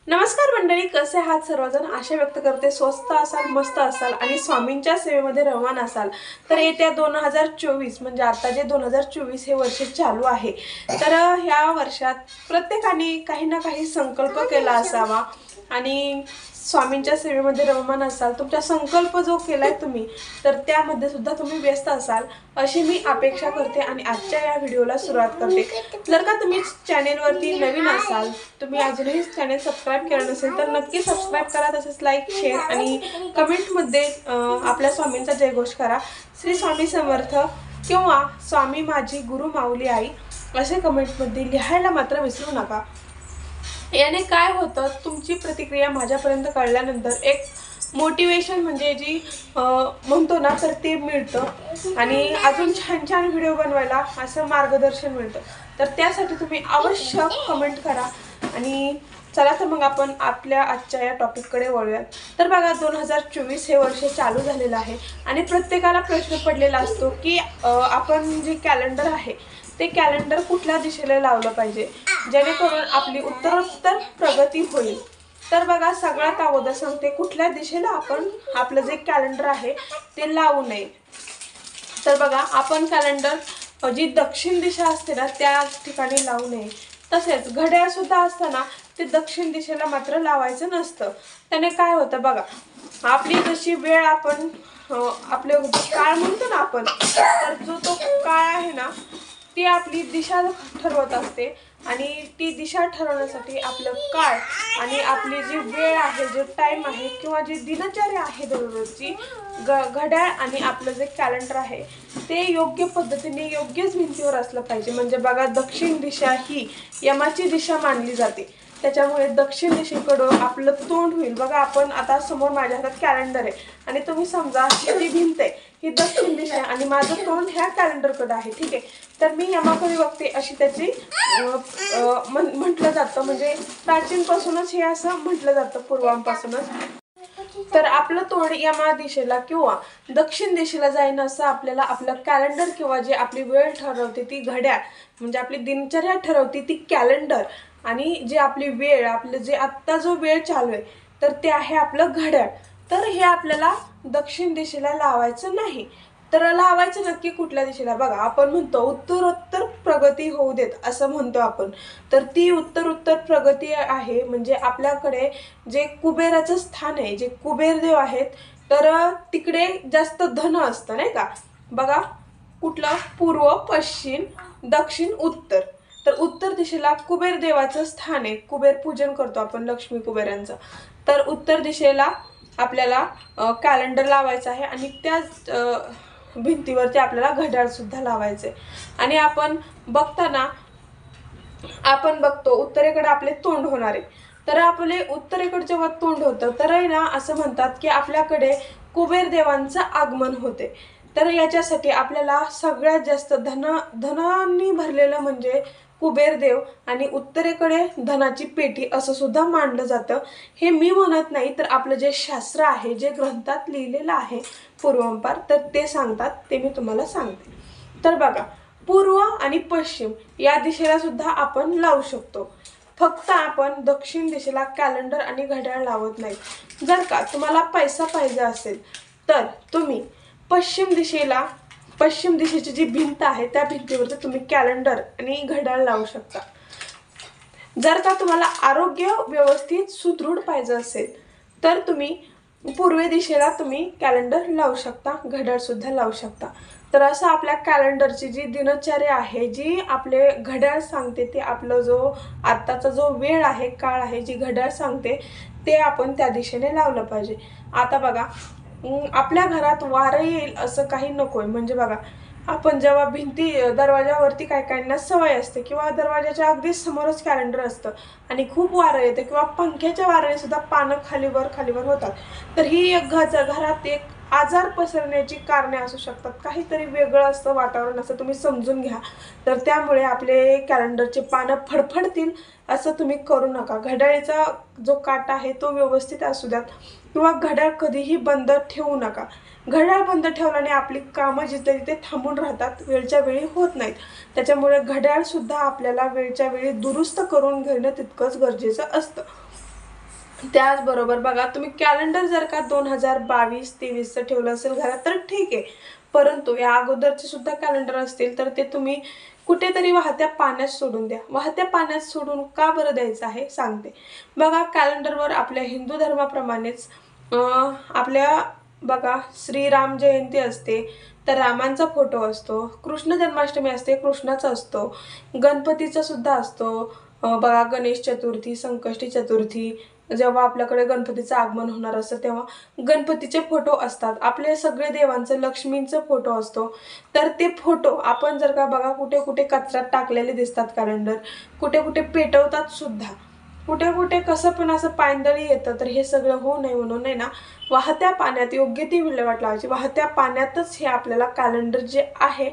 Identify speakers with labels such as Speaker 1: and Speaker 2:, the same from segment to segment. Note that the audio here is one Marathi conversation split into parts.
Speaker 1: नमस्कार मंडळी, कसे आहात सर्वजण। आशा व्यक्त करते स्वस्त असाल, मस्त असाल आणि स्वामींच्या सेवेमध्ये रममान असाल। तर येत्या 2024 म्हणजे आता जे 2024 हे वर्ष चालू आहे, तर ह्या वर्षात प्रत्येकाने काही ना काही संकल्प केला असावा आणि स्वामींच्या सेवेमध्ये रममान असाल। तुमचा संकल्प जो केलाय तुम्ही, तर त्यामध्ये सुद्धा तुम्ही व्यस्त असाल अशी मी अपेक्षा करते आणि आजच्या या व्हिडिओला सुरुवात करते। जर का तुम्ही चॅनेलवरती नवीन असाल, तुम्ही अजूनही चॅनेल सबस्क्राइब केलं नसेल तर नक्की सबस्क्राइब करा, तसेच लाईक, शेअर आणि कमेंटमध्ये आपल्या स्वामींचा जयघोष करा। श्री स्वामी समर्थ किंवा स्वामी माझी गुरु माऊली आई असे कमेंटमध्ये लिहायला मात्र विसरू नका। याने काय होतं, तुमची प्रतिक्रिया माझ्यापर्यंत कळल्यानंतर एक मोटिवेशन म्हणजे जी म्हणतो ना, तर ते मिळतं आणि अजून छान छान व्हिडिओ बनवायला असं मार्गदर्शन मिळतं। तर त्यासाठी तुम्ही अवश्य कमेंट करा आणि चला तर मग आपण आपल्या आजच्या या टॉपिककडे वळूयात। तर बघा, 2024 हे वर्ष चालू झालेलं आहे आणि प्रत्येकाला प्रश्न पडलेला असतो की आपण जे कॅलेंडर आहे ते कॅलेंडर कुठल्या दिशेला लावलं पाहिजे जेणेकरून आपली उत्तरोत्तर प्रगती होईल। तर बघा, सगळ्यात अगोदर सांगते कुठल्या दिशेला आपण आपलं जे कॅलेंडर आहे ते लावू नये। तर बघा, आपण कॅलेंडर जी दक्षिण दिशा असते ना त्या ठिकाणी लावू नये। तसेच घड्याळ सुद्धा असताना ते दक्षिण दिशेला मात्र लावायचं नसतं। त्याने काय होतं बघा, आपली जशी वेळ आपण आपले काळ म्हणतो ना आपण, तर जो तो काळ आहे ना ती आपली दिशा ठरवत असते आणि ती दिशा ठरवण्यासाठी आपलं काळ आणि आपली जी वेळ आहे, जो टाइम आहे किंवा जी दिनचर्या आहे दररोजची, घड्याळ आणि आपलं जे कॅलेंडर आहे ते योग्य पद्धतीने योग्यच भिंतीवर असलं पाहिजे। म्हणजे बघा, दक्षिण दिशा ही यमाची दिशा मानली जाते, त्याच्यामुळे दक्षिण दिशेकडून आपलं तोंड होईल। बघा, आपण आता समोर माझ्या हातात कॅलेंडर आहे आणि तुम्ही समजा ही भिंत आहे, ही दक्षिण दिशा आहे आणि माझं तोंड ह्या कॅलेंडरकडे आहे, ठीक आहे। तर मी यमाकडे बघते अशी त्याची म्हटलं जातं, म्हणजे प्राचीनपासूनच हे असं म्हटलं जातं, पूर्वांपासूनच। तर आपलं तोंड यमा दिशेला किंवा दक्षिण दिशेला जाईन असं आपल्याला आपलं कॅलेंडर किंवा जे आपली वेळ ठरवते ती घड्याळ, म्हणजे आपली दिनचर्या ठरवते ती कॅलेंडर, आणि जे आपली वेळ, आपलं जे आत्ता जो वेळ चालू आहे तर ते आहे आपलं घड्याळ। तर हे आपल्याला दक्षिण दिशेला लावायचं नाही। तर लावायचं नक्की कुठल्या दिशेला? बघा, आपण म्हणतो उत्तरोत्तर प्रगती होऊ देत असं म्हणतो आपण। तर ती उत्तरोत्तर प्रगती आहे म्हणजे आपल्याकडे जे कुबेराचं स्थान आहे, जे कुबेरदेव आहेत, तर तिकडे जास्त धन असतं नाही का। बघा, कुठलं? पूर्व, पश्चिम, दक्षिण, उत्तर। तर उत्तर दिशेला कुबेर देवाचं स्थान आहे, कुबेर पूजन करतो आपण लक्ष्मी कुबेरांचं। तर उत्तर दिशेला आपल्याला कॅलेंडर लावायचं आहे आणि त्याच भिंतीवरती आपल्याला घड्याळ सुद्धा लावायचे। आणि आपण बघताना आपण बघतो उत्तरेकडे आपले तोंड होणार आहे, तर आपले उत्तरेकडे जेव्हा तोंड होतं तर आहे ना, असं म्हणतात की आपल्याकडे कुबेर देवांचं आगमन होते। तर याच्यासाठी आपल्याला सगळ्यात जास्त धनांनी भरलेलं म्हणजे कुबेरदेव आणि उत्तरेकडे धनाची पेटी असं सुद्धा मानलं जातं। हे मी म्हणत नाही, तर आपलं जे शास्त्र आहे, जे ग्रंथात लिहिलेलं आहे पूर्वंपार, तर ते सांगतात, ते मी तुम्हाला सांगते। तर बघा, पूर्व आणि पश्चिम या दिशेला सुद्धा आपण लावू शकतो, फक्त आपण दक्षिण दिशेला कॅलेंडर आणि घड्याळ लावत नाही। जर का तुम्हाला पैसा पाहिजे असेल तर तुम्ही पश्चिम दिशेची जी भिंत आहे त्या भिंतीवरती तुम्ही कॅलेंडर आणि घड्याळ लावू शकता। जर का तुम्हाला आरोग्य व्यवस्थित सुदृढ पाहिजे असेल तर तुम्ही पूर्व दिशेला तुम्ही कॅलेंडर लावू शकता, घड्याळ सुद्धा लावू शकता। तर असं आपल्या कॅलेंडरची जी दिनचर्या आहे, जी आपले घड्याळ सांगते, ते आपलं जो आत्ताचा जो वेळ आहे, काळ आहे, जी घड्याळ सांगते ते आपण त्या दिशेने लावलं पाहिजे। आता बघा, आपल्या घरात वारं येईल असं काही नकोय। म्हणजे बघा, आपण जेव्हा भिंती दरवाजावरती काय काहींना सवय असते किंवा दरवाजाच्या अगदी समोरच कॅलेंडर असतं आणि खूप वारं येते किंवा पंख्याच्या वाऱ्याने सुद्धा पानं खालीवर होतात, तर ही एक घरात एक आजार पसरण्याची कारणे असू शकतात। काहीतरी वेगळं असतं वातावरण, असं तुम्ही समजून घ्या। तर त्यामुळे आपले कॅलेंडरचे पानं फडफडतील असं तुम्ही करू नका। घड्याळीचा जो काटा आहे तो व्यवस्थित असू द्यात किंवा घड्याळ कधीही बंद ठेवू नका। घड्याळ बंद ठेवल्याने आपली कामं जिथे तिथे थांबून राहतात, वेळच्या वेळी होत नाहीत। त्याच्यामुळे घड्याळ सुद्धा आपल्याला वेळच्या वेळी दुरुस्त करून घेणं तितकंच गरजेचं असतं। त्याचबरोबर बघा, तुम्ही कॅलेंडर जर का 2022-23चं ठेवलं असेल घरात तर ठीक आहे, परंतु या अगोदरचे सुद्धा कॅलेंडर असतील तर ते तुम्ही कुठेतरी वाहत्या पाण्यात सोडून द्या. वाहत्या पाण्यात सोडून का बरं द्यायचं आहे सांगते. बघा, कॅलेंडरवर आपल्या हिंदू धर्माप्रमाणेच आपल्या बघा श्रीराम जयंती असते तर रामांचा फोटो असतो, कृष्ण जन्माष्टमी असते कृष्णाचा असतो, गणपतीचा सुद्धा असतो. बघा, गणेश चतुर्थी, संकष्टी चतुर्थी, जेव्हा आपल्याकडे गणपतीचं आगमन होणार असतं तेव्हा गणपतीचे फोटो असतात. आपले सगळे देवांचं, लक्ष्मींचं फोटो असतो. तर ते फोटो आपण जर का बघा कुठे कुठे कचऱ्यात टाकलेले दिसतात कॅलेंडर, कुठे कुठे पेटवतात सुद्धा, कुठे कुठे कसं पण असं पायंदळी येतं. तर हे सगळं होऊ नये म्हणून आहे ना, वाहत्या पाण्यात योग्य ती विल्हेवाट लावायची. वाहत्या पाण्यातच हे आपल्याला कॅलेंडर जे आहे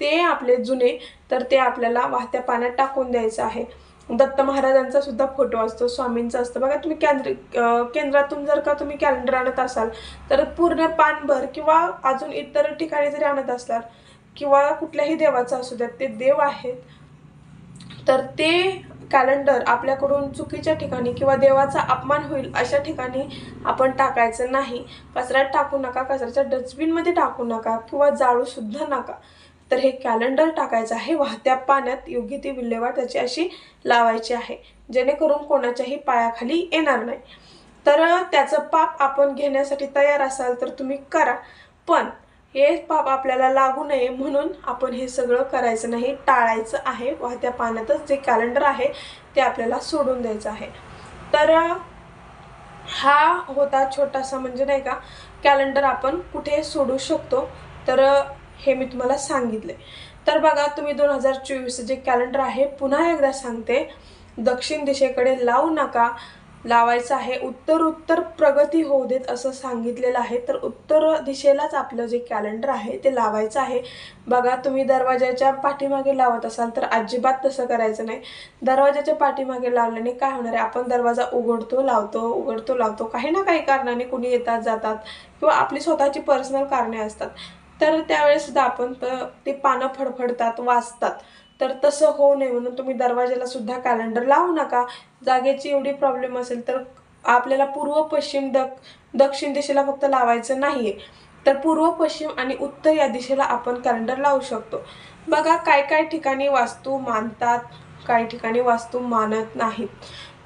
Speaker 1: ते आपले जुने, तर ते आपल्याला वाहत्या पाण्यात टाकून द्यायचं आहे. दत्त महाराजांचा सुद्धा फोटो असतो, स्वामींचा असतं. बघा, तुम्ही केंद्रातून जर का तुम्ही कॅलेंडर आणत असाल तर पूर्ण पानभर किंवा अजून इतर ठिकाणी जरी आणत असलात किंवा कुठल्याही देवाचं असू द्यात, ते देव आहेत तर ते कॅलेंडर आपल्याकडून चुकीच्या ठिकाणी किंवा देवाचा अपमान होईल अशा ठिकाणी आपण टाकायचं नाही. कचऱ्यात टाकू नका, कचऱ्याच्या डस्टबिनमध्ये टाकू नका किंवा जाळू सुद्धा नका. तर हे कॅलेंडर टाकायचं आहे वाहत्या पाण्यात, योग्य ती विल्हेवाट त्याची अशी लावायची आहे जेणेकरून कोणाच्याही पायाखाली येणार नाही. तर त्याचं पाप आपण घेण्यासाठी तयार असाल तर तुम्ही करा, पण हे पाप आपल्याला लागू नये म्हणून आपण हे सगळं करायचं नाही, टाळायचं आहे. वाहत्या पाण्यातच जे कॅलेंडर आहे ते आपल्याला सोडून द्यायचं आहे. तर हा होता छोटासा म्हणजे नाही का कॅलेंडर आपण कुठे सोडू शकतो, तर हे मी तुम्हाला सांगितले. तर बघा, तुम्ही 2024 जे कॅलेंडर आहे पुन्हा एकदा सांगते, दक्षिण दिशेकडे लावू नका, लावायचं आहे उत्तर प्रगती होऊ देत असं सांगितलेलं आहे. तर उत्तर दिशेलाच आपलं जे कॅलेंडर आहे ते लावायचं आहे. बघा, तुम्ही दरवाजाच्या पाठीमागे लावत असाल तर अजिबात तसं करायचं नाही. दरवाजाच्या पाठीमागे लावल्याने काय होणार आहे, आपण दरवाजा उघडतो लावतो, काही ना काही कारणाने कुणी येतात जातात किंवा आपली स्वतःची पर्सनल कारणे असतात, तर त्यावेळेस सुद्धा आपण ते पानं फडफडतात, वाजतात. तर तसं होऊ नये म्हणून तुम्ही दरवाजाला सुद्धा कॅलेंडर लावू नका. जागेची एवढी प्रॉब्लेम असेल तर आपल्याला पूर्व पश्चिम दक्षिण दिशेला फक्त लावायचं नाहीये, तर पूर्व पश्चिम आणि उत्तर या दिशेला आपण कॅलेंडर लावू शकतो. बघा, काय ठिकाणी वास्तू मानतात, काही ठिकाणी वास्तू मानत नाहीत.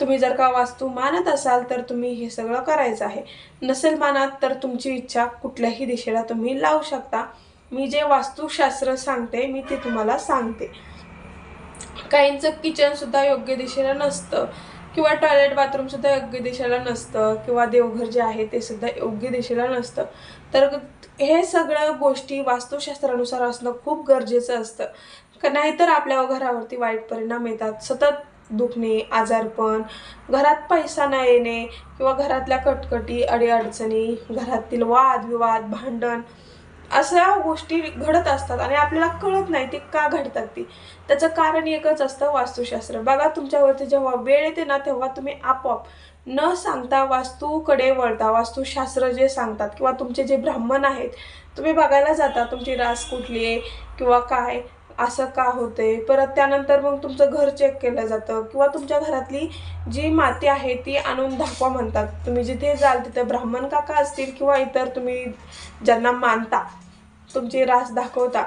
Speaker 1: तुम्ही जर का वास्तू मानत असाल तर तुम्ही हे सगळं करायचं आहे. नसेल मानत तर तुमची इच्छा, कुठल्याही दिशेला तुम्ही लावू शकता. मी जे वास्तुशास्त्र सांगते मी ते तुम्हाला सांगते. काहींचं किचन सुद्धा योग्य दिशेला नसतं किंवा टॉयलेट बाथरूम सुद्धा योग्य दिशेला नसतं किंवा देवघर जे आहे ते सुद्धा योग्य दिशेला नसतं. तर हे सगळ्या गोष्टी वास्तुशास्त्रानुसार असणं खूप गरजेचं असतं, नाहीतर आपल्या घरावरती वाईट परिणाम येतात. सतत दुखणे, आजारपण, घरात पैसा न येणे किंवा घरातल्या कटकटी, अडीअडचणी, घरातील वादविवाद, भांडण, अशा गोष्टी घडत असतात आणि आपल्याला कळत नाही ते का घडतात. त्याचं कारण एकच असतं, वास्तुशास्त्र. बघा, तुमच्यावरती जेव्हा वेळ येते ना तेव्हा तुम्ही आपोआप न सांगता वास्तूकडे वळता. वास्तुशास्त्र जे सांगतात किंवा तुमचे जे ब्राह्मण आहेत, तुम्ही बघायला जाता तुमची रास कुठली आहे किंवा काय, असं का होते. परत त्यानंतर मग तुमचं घर चेक केलं जातं किंवा तुमच्या घरातली जी माती आहे ती आणून दाखवा म्हणतात. तुम्ही जिथे जाल तिथे ब्राह्मण काका असतील किंवा इतर तुम्ही ज्यांना मानता, तुमची रास दाखवता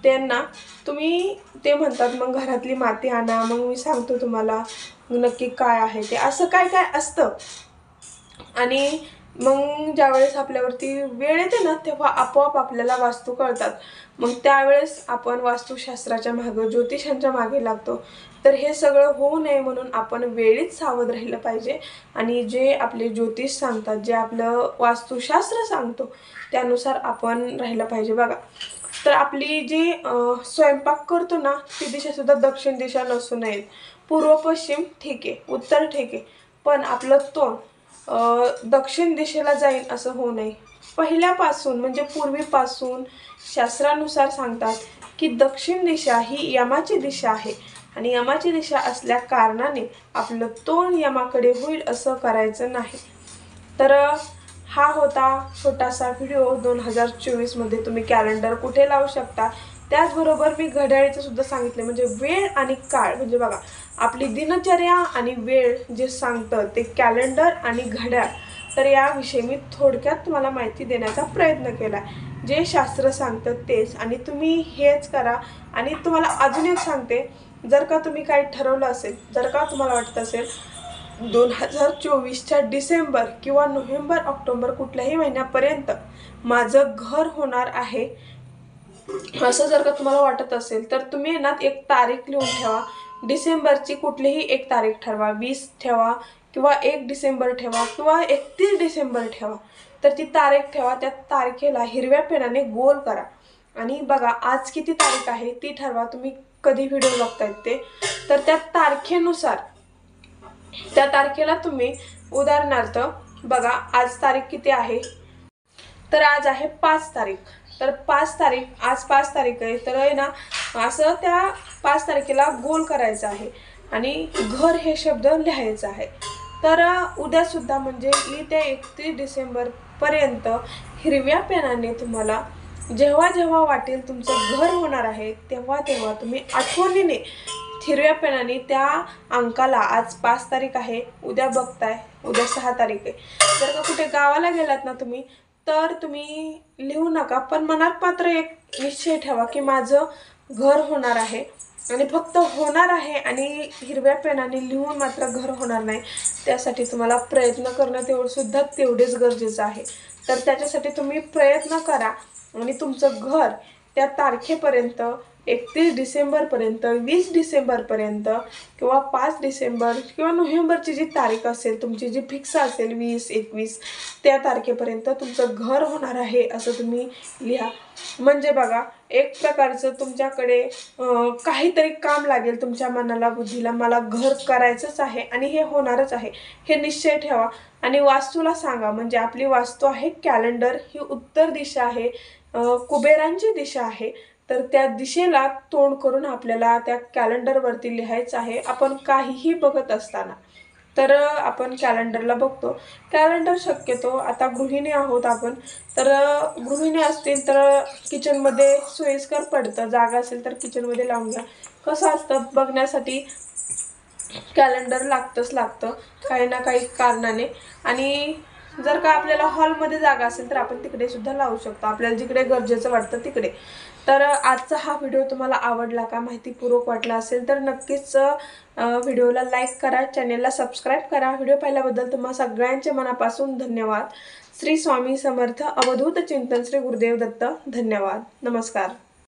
Speaker 1: त्यांना तुम्ही ते म्हणतात मग घरातली माती आणा, मग मी सांगतो तुम्हाला नक्की काय आहे ते, असं काय काय असतं. आणि मग ज्यावेळेस आपल्यावरती वेळ येते ना तेव्हा आपोआप आपल्याला वास्तू कळतात. मग त्यावेळेस आपण वास्तुशास्त्राच्या मागे, ज्योतिषांच्या मागे लागतो. तर हे सगळं होऊ नये म्हणून आपण वेळीच सावध राहिलं पाहिजे आणि जे आपले ज्योतिष सांगतात, जे आपलं वास्तुशास्त्र सांगतो त्यानुसार आपण राहिलं पाहिजे. बघा, तर आपली जी स्वयंपाक करतो ना ती दिशा सुद्धा दक्षिण दिशा नसू नये. पूर्व पश्चिम ठीक आहे, उत्तर ठीक आहे, पण आपलं तोंड दक्षिण दिशेला जाईल असं होऊ नये. पहिल्यापासून म्हणजे पूर्वीपासून शास्त्रानुसार सांगतात की दक्षिण दिशा ही यमाची दिशा आहे आणि यमाची दिशा असल्या कारणाने आपलं तोंड यमाकडे होईल असं करायचं नाही. तर हा होता छोटासा व्हिडिओ. 2024 मध्ये तुम्ही कॅलेंडर कुठे लावू शकता त्याचबरोबर मी घड्याळीचं सुद्धा सांगितलं, म्हणजे वेळ आणि काळ, म्हणजे बघा आपली दिनचर्या आणि वेळ जे सांगतं ते कॅलेंडर आणि घड्याळ. तर याविषयी मी थोडक्यात तुम्हाला माहिती देण्याचा प्रयत्न केला. जे शास्त्र सांगतं तेच, आणि तुम्ही हेच करा. आणि तुम्हाला अजून एक सांगते, जर का तुम्ही काही ठरवलं असेल, जर का तुम्हाला वाटत असेल 2024च्या डिसेंबर किंवा नोव्हेंबर ऑक्टोबर कुठल्याही महिन्यापर्यंत माझं घर होणार आहे, असं जर का तुम्हाला वाटत असेल, तर तुम्ही ना एक तारीख लिहून ठेवा. डिसेंबरची कुठलीही एक तारीख ठरवा, 20 ठेवा किंवा 1 डिसेंबर ठेवा किंवा 31 डिसेंबर ठेवा. तर ती तारीख ठेवा, त्या तारखेला हिरव्या पेनाने गोल करा आणि बघा आज किती तारीख आहे ती ठरवा. तुम्ही कधी व्हिडिओ बघतायत ते, तर त्या तारखेनुसार त्या तारखेला तुम्ही, उदाहरणार्थ बघा आज तारीख किती आहे, तर आज आहे 5 तारीख. तर 5 तारीख, आज 5 तारीख आहे, तर आहे ना असं त्या 5 तारखेला गोल करायचं आहे आणि घर हे शब्द लिहायचं आहे. तर उद्या सुद्धा म्हणजे येत्या 31 डिसेंबर पर्यंत हिरव्या पेनाने तुम्हाला जेव्हा जेव्हा वाटेल तुमचं घर होणार आहे, तेव्हा तेव्हा तुम्ही आठवणीने हिरव्या पेनाने त्या अंकाला, आज 5 तारीख आहे, उद्या बघताय उद्या 6 तारीख आहे, जर का कुठे गावाला गेलात ना तुम्ही, तर तुम्ही लिहू नका, पण मनात मात्र एक निश्चय ठेवा की माझं घर होणार आहे. आणि फक्त होणार आहे आणि हिरव्या पेनाने लिहून मात्र घर होणार नाही. त्यासाठी तुम्हाला प्रयत्न करणं सुद्धा तेवढेच गरजेचं आहे. तर त्याच्यासाठी तुम्ही प्रयत्न करा आणि तुमचं घर त्या तारखेपर्यंत, 31 डिसेंबरपर्यंत, 20 डिसेंबरपर्यंत किंवा 5 डिसेंबर किंवा नोव्हेंबरची जी तारीख असेल तुमची, जी फिक्स असेल 20, 21, त्या तारखेपर्यंत तुमचं घर होणार आहे असं तुम्ही लिहा. म्हणजे बघा एक प्रकारचं तुमच्याकडे काहीतरी काम लागेल तुमच्या मनाला, बुद्धीला, मला घर करायचंच आहे आणि हे होणारच आहे, हे निश्चय ठेवा. आणि वास्तूला सांगा, म्हणजे आपली वास्तू आहे कॅलेंडर, ही उत्तर दिशा आहे, कुबेरांची दिशा आहे. तर त्या दिशेला तोंड करून आपल्याला त्या कॅलेंडरवरती लिहायचं आहे. आपण काहीही बघत असताना, तर आपण कॅलेंडरला बघतो. कॅलेंडर शक्यतो, आता गृहिणी आहोत आपण, तर गृहिणी असतील तर किचनमध्ये सोयीस्कर पडतं, जागा असेल तर किचनमध्ये लावून घ्या. कसं असतं, बघण्यासाठी कॅलेंडर लागतं काही ना काही कारणाने. आणि जर का आपल्याला हॉलमध्ये जागा असेल तर आपण तिकडे सुद्धा लावू शकतो, आपल्याला जिकडे गरजेचं वाटतं तिकडे. तर आजचा हा व्हिडिओ तुम्हाला आवडला का, माहितीपूर्वक वाटला असेल तर नक्कीच व्हिडिओला लाईक करा, चॅनेलला सबस्क्राईब करा. व्हिडिओ पाहिल्याबद्दल तुम्हा सगळ्यांचे मनापासून धन्यवाद. श्री स्वामी समर्थ. अवधूत चिंतन. श्री गुरुदेव दत्त. धन्यवाद. नमस्कार.